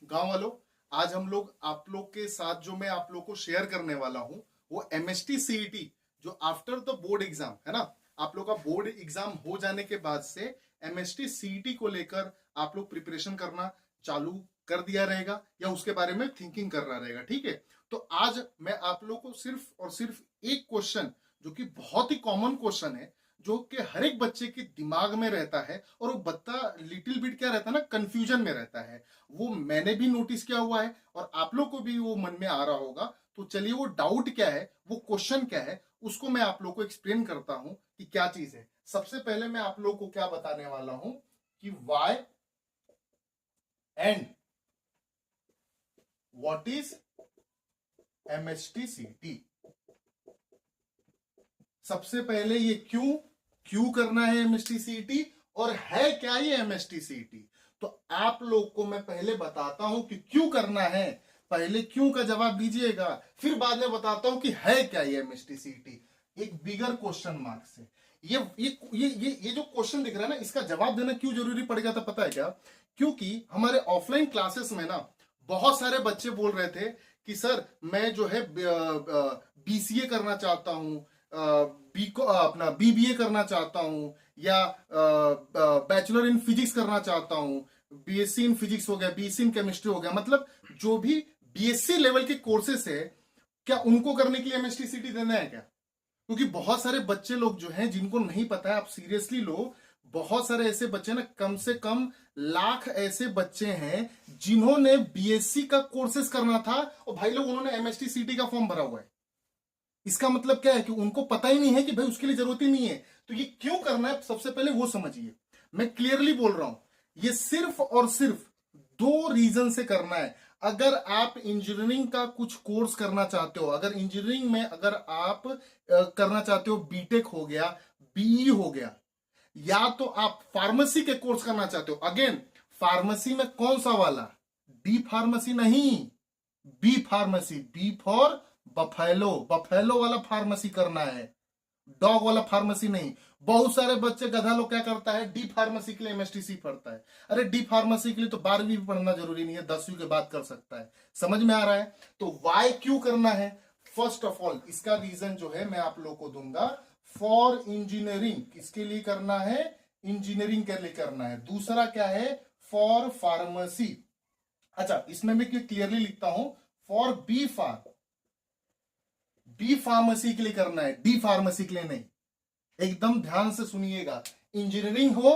गांव वालों, आज हम लोग आप लोग के साथ जो मैं आप लोग को शेयर करने वाला हूं वो एमएसटी सीईटी जो आफ्टर द बोर्ड एग्जाम है ना, आप लोग का बोर्ड एग्जाम हो जाने के बाद से एमएसटी सीईटी को लेकर आप लोग प्रिपरेशन करना चालू कर दिया रहेगा या उसके बारे में थिंकिंग कर रहा रहेगा। ठीक है, तो आज मैं आप लोग को सिर्फ और सिर्फ एक क्वेश्चन जो कि बहुत ही कॉमन क्वेश्चन है, जो कि हर एक बच्चे के दिमाग में रहता है और वो बच्चा लिटिल बिट क्या रहता है ना, कंफ्यूजन में रहता है। वो मैंने भी नोटिस किया हुआ है और आप लोग को भी वो मन में आ रहा होगा। तो चलिए वो डाउट क्या है, वो क्वेश्चन क्या है, उसको मैं आप लोग को एक्सप्लेन करता हूं कि क्या चीज है। सबसे पहले मैं आप लोग को क्या बताने वाला हूं कि वाई एंड व्हाट इज एमएसटीसीटी। सबसे पहले ये क्यों करना है एमएसटीसीटी और है क्या ये एमएसटीसीटी। तो आप लोग को मैं पहले बताता हूं कि क्यों करना है, पहले क्यों का जवाब दीजिएगा, फिर बाद में बताता हूं कि है क्या ये एमएसटीसीटी एक बिगर क्वेश्चन मार्क से। ये जो क्वेश्चन दिख रहा है ना, इसका जवाब देना क्यों जरूरी पड़ गया था पता है क्या? क्योंकि हमारे ऑफलाइन क्लासेस में ना बहुत सारे बच्चे बोल रहे थे कि सर मैं जो है बीसीए करना चाहता हूं, अपना बीबीए करना चाहता हूं, या बैचलर इन फिजिक्स करना चाहता हूं, बीएससी इन फिजिक्स हो गया, बीएससी इन केमिस्ट्री हो गया, मतलब जो भी बीएससी लेवल के कोर्सेस है क्या उनको करने के लिए एमएसटीसीटी देना है क्या? क्योंकि बहुत सारे बच्चे लोग जो हैं जिनको नहीं पता है, आप सीरियसली लो, बहुत सारे ऐसे बच्चे ना, कम से कम लाख ऐसे बच्चे हैं जिन्होंने बीएससी का कोर्सेस करना था और भाई लोग उन्होंने एमएसटीसीटी का फॉर्म भरा हुआ है। इसका मतलब क्या है कि उनको पता ही नहीं है कि भाई उसके लिए जरूरत ही नहीं है। तो ये क्यों करना है सबसे पहले वो समझिए। मैं क्लियरली बोल रहा हूं, ये सिर्फ और सिर्फ दो रीजन से करना है। अगर आप इंजीनियरिंग का कुछ कोर्स करना चाहते हो, अगर इंजीनियरिंग में अगर आप करना चाहते हो, बीटेक हो गया, बीई हो गया, या तो आप फार्मेसी के कोर्स करना चाहते हो, अगेन फार्मेसी में कौन सा वाला, डी फार्मेसी नहीं, B pharmacy, B for buffalo, buffalo वाला फार्मेसी करना है, डॉग वाला फार्मेसी नहीं। बहुत सारे बच्चे गधा लोग क्या करता है, डी फार्मेसी के लिए एमएसटीसी पढ़ता है। अरे डी फार्मेसी के लिए तो 12वीं भी पढ़ना जरूरी नहीं है, 10वीं के बाद कर सकता है। समझ में आ रहा है? तो वाई क्यों करना है, फर्स्ट ऑफ ऑल इसका रीजन जो है मैं आप लोग को दूंगा। फॉर इंजीनियरिंग, किसके लिए करना है, इंजीनियरिंग के लिए करना है। दूसरा क्या है, फॉर फार्मेसी। अच्छा, इसमें मैं क्लियरली लिखता हूं, फॉर बी फार्मेसी के लिए करना है, डी फार्मेसी के लिए नहीं। एकदम ध्यान से सुनिएगा, इंजीनियरिंग हो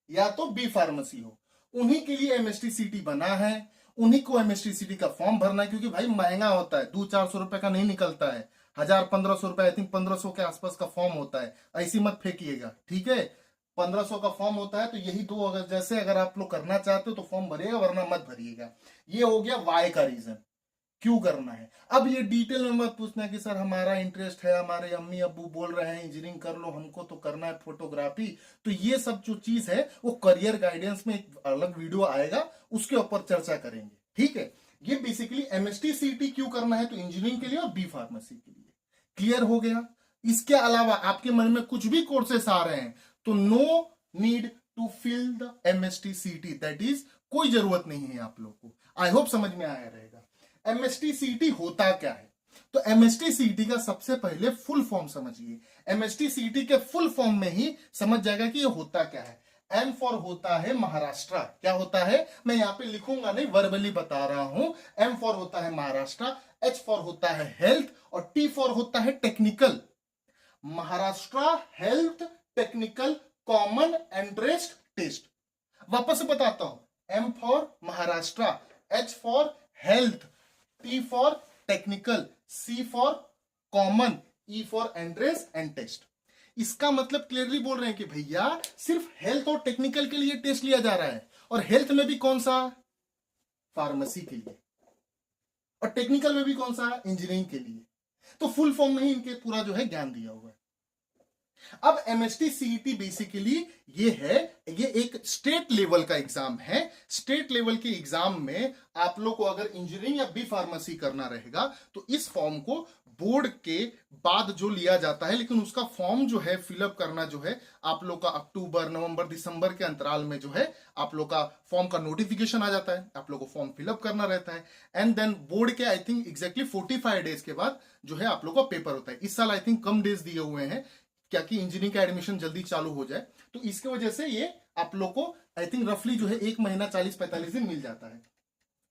या तो बी फार्मेसी हो, उन्हीं के लिए एमएसटीसीटी बना है, उन्हीं को एमएसटीसीटी का फॉर्म भरना है। क्योंकि भाई महंगा होता है, 200-400 रुपए का नहीं निकलता है, 1000-1500 रुपए, आई थिंक 1500 के आसपास का फॉर्म होता है। ऐसी मत फेंकिएगा, ठीक है? 1500 का फॉर्म होता है, तो यही दो, अगर जैसे अगर आप लोग करना चाहते हो तो फॉर्म भरिएगा, वरना मत भरिएगा। ये हो गया वाई का रीजन, क्यों करना है। अब ये डिटेल में मत पूछना कि सर हमारा इंटरेस्ट है, हमारे अम्मी अब्बू बोल रहे हैं इंजीनियरिंग कर लो, हमको तो करना है फोटोग्राफी। तो ये सब जो चीज है वो करियर गाइडेंस में एक अलग वीडियो आएगा, उसके ऊपर चर्चा करेंगे, ठीक है? ये बेसिकली एमएसटीसीटी क्यों करना है, तो इंजीनियरिंग के लिए और बी फार्मेसी के लिए। क्लियर हो गया? इसके अलावा आपके मन में कुछ भी कोर्सेस आ रहे हैं तो no need to fill the MSTCT, that is कोई जरूरत नहीं है आप लोग को। आई होप समझ में आया रहेगा। एमएसटीसीटी होता क्या है, तो एमएसटीसीटी का सबसे पहले फुल फॉर्म समझिए। एमएसटीसीटी के फुल फॉर्म में ही समझ जाएगा कि ये होता क्या है। एम फॉर होता है महाराष्ट्र। क्या होता है, मैं यहां पे लिखूंगा नहीं, वर्बली बता रहा हूं। एम फॉर होता है महाराष्ट्र, एच फॉर होता है हेल्थ, और टी फॉर होता है technical. Maharashtra health technical common entrance test. वापस से बताता हूं, M for Maharashtra, H for health, T for technical, C for common, E for entrance and test. इसका मतलब क्लियरली बोल रहे हैं कि भैया सिर्फ हेल्थ और टेक्निकल के लिए टेस्ट लिया जा रहा है, और हेल्थ में भी कौन सा, फार्मेसी के लिए, और टेक्निकल में भी कौन सा, इंजीनियरिंग के लिए। तो फुल फॉर्म में ही इनके पूरा जो है ज्ञान दिया हुआ है। अब एमएसटीसीईटी बेसिकली ये है, ये एक स्टेट लेवल का एग्जाम है। स्टेट लेवल के एग्जाम में आप लोग को अगर इंजीनियरिंग या बी फार्मेसी करना रहेगा तो इस फॉर्म को बोर्ड के बाद जो लिया जाता है, लेकिन उसका फॉर्म जो है फिलअप करना जो है आप लोग का अक्टूबर नवंबर दिसंबर के अंतराल में जो है आप लोग का फॉर्म का नोटिफिकेशन आ जाता है, आप लोग को फॉर्म फिलअप करना रहता है। एंड देन बोर्ड के आई थिंक एग्जैक्टली 45 डेज के बाद जो है आप लोग का पेपर होता है। इस साल आई थिंक कम डेज दिए हुए हैं क्या कि इंजीनियरिंग का एडमिशन जल्दी चालू हो जाए, तो इसकी वजह से ये आप लोग को आई थिंक रफली जो है 1 महीना 40-45 दिन मिल जाता है।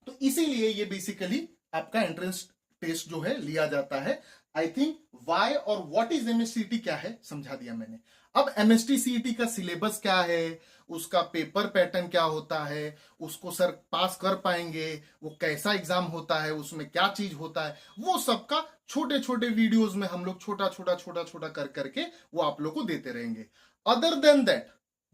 तो इसीलिए ये बेसिकली आपका एंट्रेंस टेस्ट जो है लिया जाता है। आई थिंक वाई और व्हाट इज एमएसटीईटी क्या है समझा दिया मैंने। अब एमएसटीसीईटी का सिलेबस क्या है, उसका पेपर पैटर्न क्या होता है, उसको सर पास कर पाएंगे, वो कैसा एग्जाम होता है, उसमें क्या चीज होता है, वो सबका छोटे छोटे वीडियोस में हम लोग छोटा छोटा छोटा छोटा कर करके वो आप लोग को देते रहेंगे। अदर देन दैट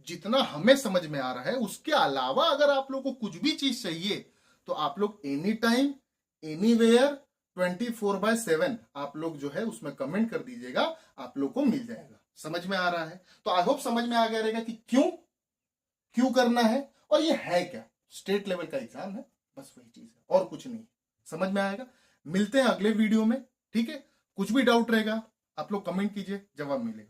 जितना हमें समझ में आ रहा है उसके अलावा अगर आप लोग को कुछ भी चीज चाहिए तो आप लोग एनी टाइम एनीवेयर 24/7 आप लोग जो है उसमें कमेंट कर दीजिएगा, आप लोग को मिल जाएगा। समझ में आ रहा है? तो आई होप समझ में आ गया रहेगा कि क्यों क्यों करना है और ये है क्या। स्टेट लेवल का एग्जाम है, बस वही चीज है और कुछ नहीं। समझ में आएगा? मिलते हैं अगले वीडियो में, ठीक है? कुछ भी डाउट रहेगा आप लोग कमेंट कीजिए, जवाब मिलेगा।